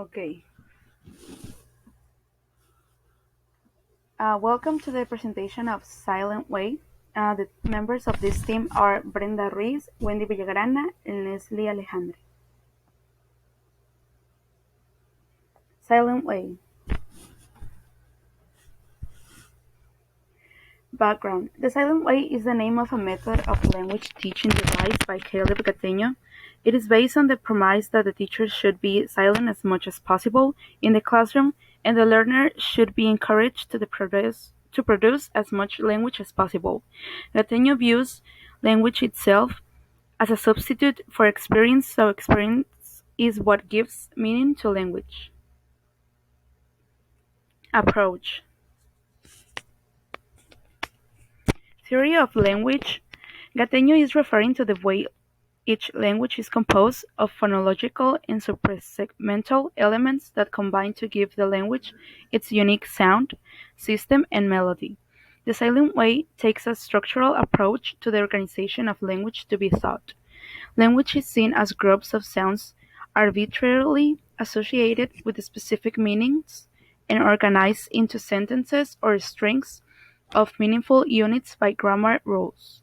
Okay. Welcome to the presentation of Silent Way. The members of this team are Brenda Ruiz, Wendy Villagrana, and Leslie Alejandre. Silent Way. Background. The Silent Way is the name of a method of language teaching devised by Caleb Gattegno. It is based on the premise that the teacher should be silent as much as possible in the classroom, and the learner should be encouraged to produce as much language as possible. Gattegno views language itself as a substitute for experience, so experience is what gives meaning to language. Approach. Theory of language. Gattegno is referring to the way each language is composed of phonological and suprasegmental elements that combine to give the language its unique sound, system, and melody. The Silent Way takes a structural approach to the organization of language to be thought. Language is seen as groups of sounds arbitrarily associated with specific meanings and organized into sentences or strings of meaningful units by grammar rules.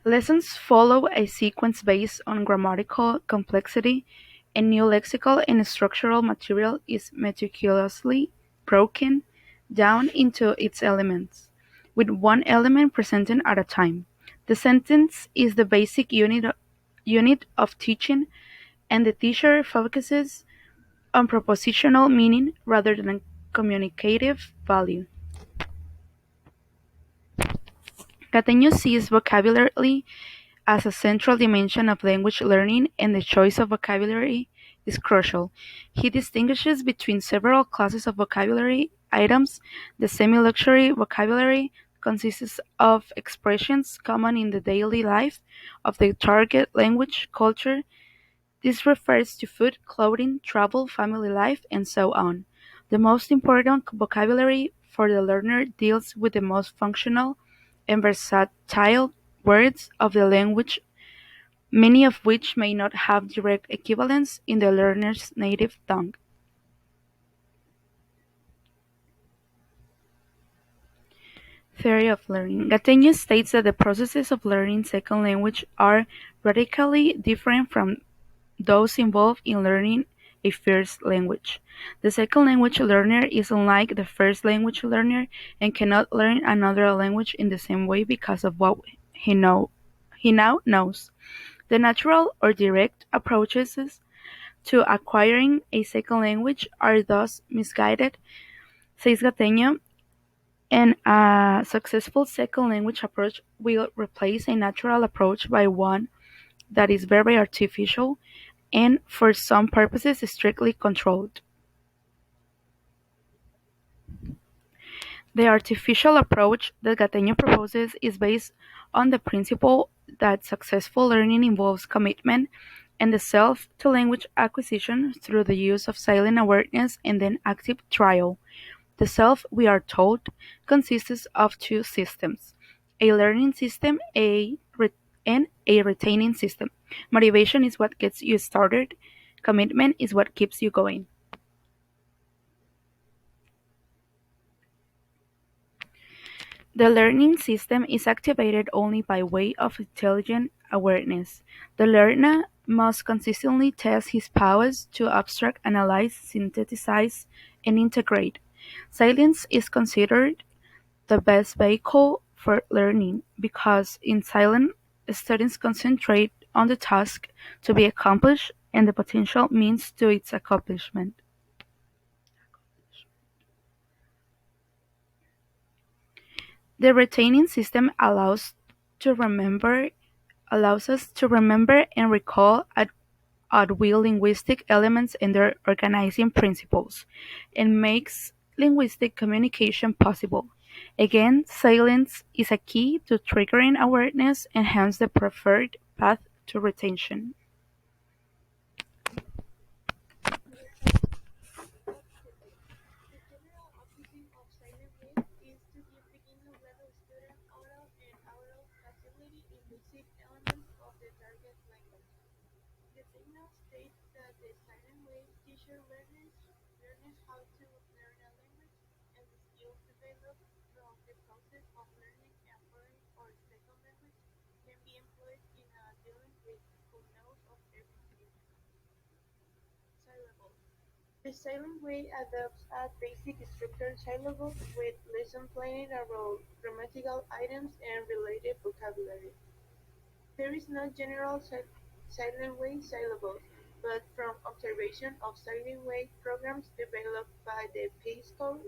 Lessons follow a sequence based on grammatical complexity, and new lexical and structural material is meticulously broken down into its elements, with one element presented at a time. The sentence is the basic unit of teaching, and the teacher focuses on propositional meaning rather than communicative value. Cateño sees vocabulary as a central dimension of language learning, and the choice of vocabulary is crucial. He distinguishes between several classes of vocabulary items. The semi-luxury vocabulary consists of expressions common in the daily life of the target language culture. This refers to food, clothing, travel, family life, and so on. The most important vocabulary for the learner deals with the most functional and versatile words of the language, many of which may not have direct equivalents in the learner's native tongue. Theory of learning. Gattegno states that the processes of learning second language are radically different from those involved in learning a first language. The second language learner is unlike the first language learner and cannot learn another language in the same way because of what he now knows. The natural or direct approaches to acquiring a second language are thus misguided, says Gattegno, and a successful second language approach will replace a natural approach by one that is very artificial and, for some purposes, strictly controlled. The artificial approach that Gattegno proposes is based on the principle that successful learning involves commitment and the self to language acquisition through the use of silent awareness and then active trial. The self, we are told, consists of two systems: a learning system and a retaining system. Motivation is what gets you started, commitment is what keeps you going. The learning system is activated only by way of intelligent awareness. The learner must consistently test his powers to abstract, analyze, synthesize, and integrate. Silence is considered the best vehicle for learning because in silence, students concentrate on the task to be accomplished and the potential means to its accomplishment. The retaining system allows us to remember and recall at will linguistic elements and their organizing principles, and makes linguistic communication possible. Again, silence is a key to triggering awareness and hence the preferred path to retention. Signal states that the silent way teacher learners how to learn a language and the skills developed from the process of learning a foreign or second language can be employed in a dealing with who knows of everything. Syllable. The silent way adopts a basic structured syllable with lesson planning around grammatical items and related vocabulary. There is no general silent way syllables, but from observation of silent way programs developed by the Peace Corps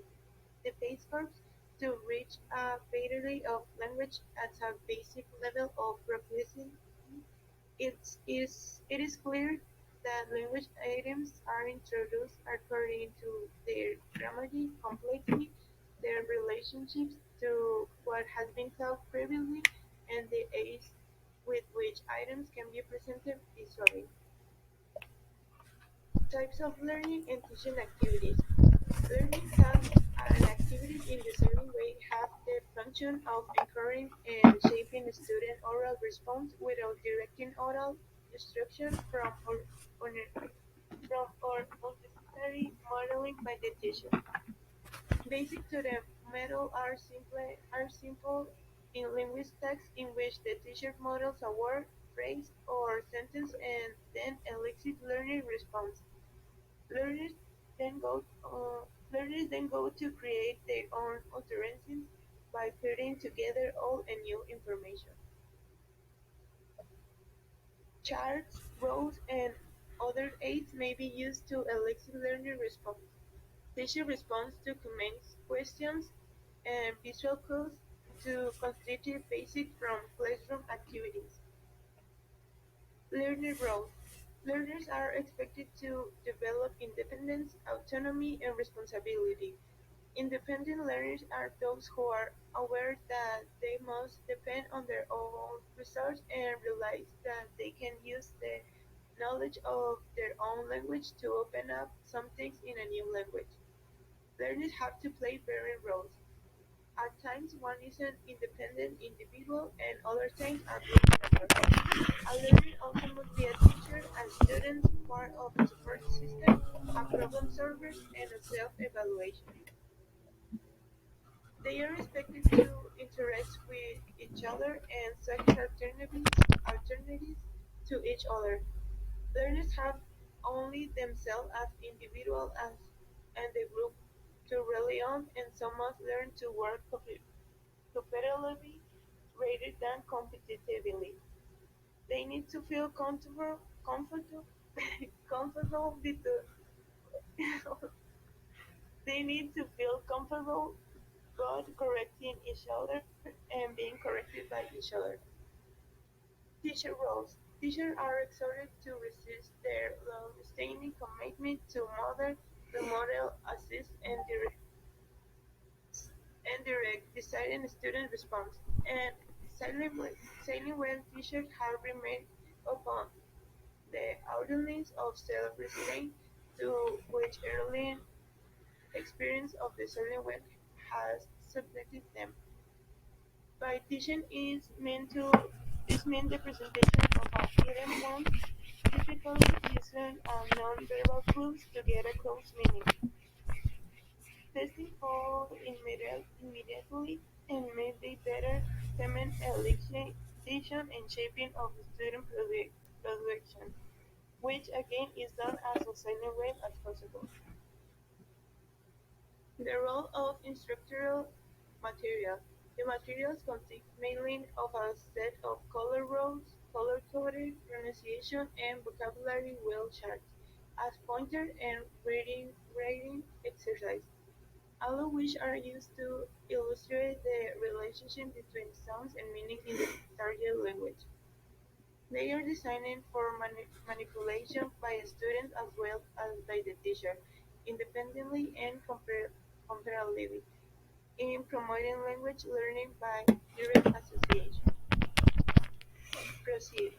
to reach a fidelity of language at a basic level of proficiency, it is clear that language items are introduced according to their grammatical complexity, their relationships to what has been taught previously, and the ease with which items can be presented visually. Types of learning and teaching activities. Learning tasks and activities in the same way have the function of encouraging and shaping student oral response without directing oral instruction or unnecessary modeling by the teacher. Basic to the method are simple in linguistics in which the teacher models a word, phrase, or sentence and then elicits learning response. Learners then go learners then go to create their own utterances by putting together old and new information. Charts, rows, and other aids may be used to elicit learner response. Teacher response to comments, questions, and visual cues to constitute basic from classroom activities. Learner growth. Learners are expected to develop independence, autonomy, and responsibility. Independent learners are those who are aware that they must depend on their own resources and realize that they can use the knowledge of their own language to open up some things in a new language. Learners have to play varying roles. At times one is an independent individual and other times a group member. A learner also must be a teacher, a student, part of a support system, a problem solver, and a self-evaluation. They are expected to interact with each other and search alternatives to each other. Learners have only themselves as individuals and the group to rely on, and some must learn to work cooperatively rather than competitively. They need to feel comfortable, comfortable with the, they need to feel comfortable both correcting each other and being corrected by each other. Teacher roles. Teachers are exhorted to resist their long-standing commitment to model, assist, and direct deciding student response. And silently when teachers have remained upon the orderliness of self-restraint to which early experience of the silent one has subjected them. By teaching is meant the presentation of a hidden one, typically using non-verbal clues to get a close meaning. Testing follows immediately and may be better determine elicitation and shaping of the student production, which again is done as a silent way as possible. The role of instructional material. The materials consist mainly of a set of color rules, color-coded pronunciation and vocabulary wheel charts, as pointer and reading exercise, all of which are used to illustrate the relationship between sounds and meanings in the target language. They are designed for manipulation by students as well as by the teacher, independently and comparatively, in promoting language learning by direct association. Proceed.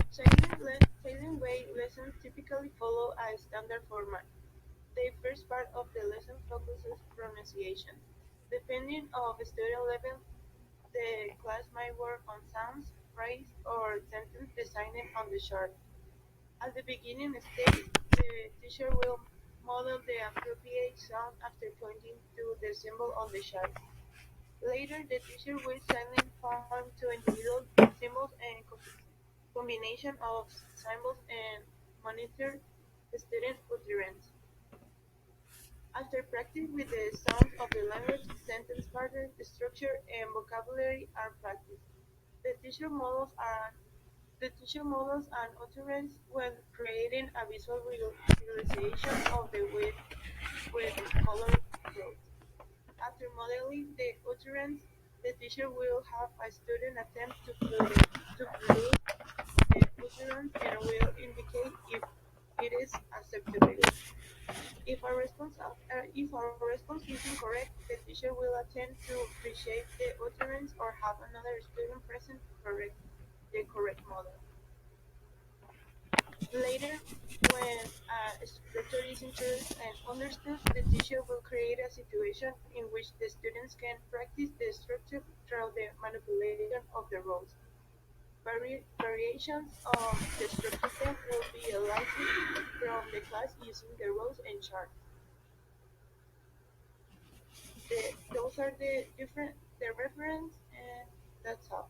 Silent way lessons typically follow a standard format. The first part of the lesson focuses pronunciation. Depending on student level, the class might work on sounds, phrase or sentence designed on the chart. At the beginning stage, the teacher will model the appropriate sound after pointing to the symbol on the chart. Later, the teacher will silently form two individual symbols and combination of symbols and monitor the student utterance. After practice with the sounds of the language, sentence patterns, structure, and vocabulary are practiced. The teacher models are the teacher models an utterance when creating a visual visualization of the with color codes. After modeling the utterance, the teacher will have a student attempt to produce the utterance and will indicate if it is acceptable. If a response is incorrect, the teacher will attempt to reshape the utterance or have another student present to correct the correct model. Later, when a structure is introduced and understood, the teacher will create a situation in which the students can practice the structure through the manipulation of the roles. Variations of the structure then will be elicited from the class using the rows and charts. Those are the reference, and that's all.